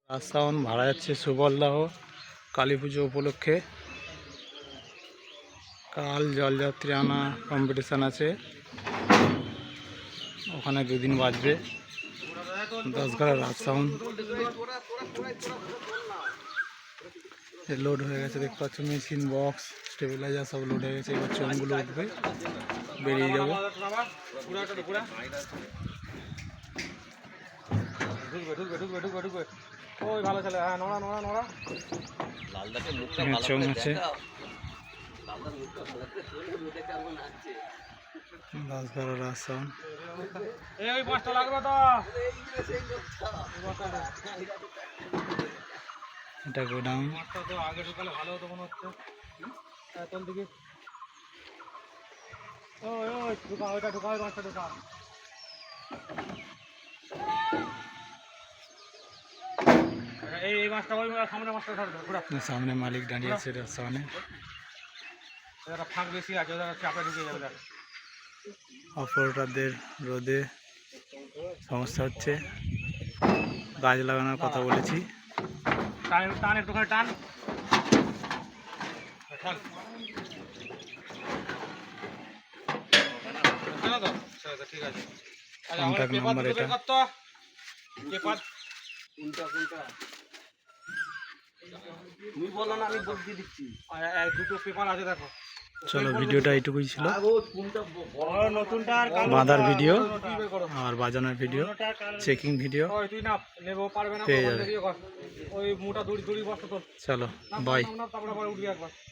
রাজসাউন্ড ভাড়া যাচ্ছে সুবলদাহ কালী পুজো উপলক্ষে। কাল জলযাত্রী আনা কম্পিটিশান আছে, ওখানে দুদিন বাজবে। 10 রাজসাউন্ড লোড হয়ে গেছে, দেখতে পাচ্ছ মেশিন বক্স স্টেবিলাইজার সব লোড হয়ে গেছে। এবার চোঙগুলো উঠবে, বেরিয়ে যাবে। চোঙ আছে, 10 রাজসাউন্ড। এটা গোডাউন। আগে ঢুকালে ভালো হতো মনে হচ্ছে। তোর দিকে সামনে মালিক দাঁড়িয়ে আছে সামনে। ফাঁক বেশি আছে, চাপে ঢুকে যাবে। অপারেটরদের রোদে সমস্যা হচ্ছে, গাছ লাগানোর কথা বলেছি। টান একটুখানি টান। ঠিক আছে, কন্ট্যাক্ট নাম্বার এটা। তুমি বলো না, আমি বলে দিচ্ছি। দুটো পেপার আছে, দেখো। চলো, ভিডিওটা এইটুকুই ছিল। বাঁধার ভিডিও আর বাজানোর ভিডিও, চেকিং ভিডিও পেয়ে যাবে। চলো, বাই।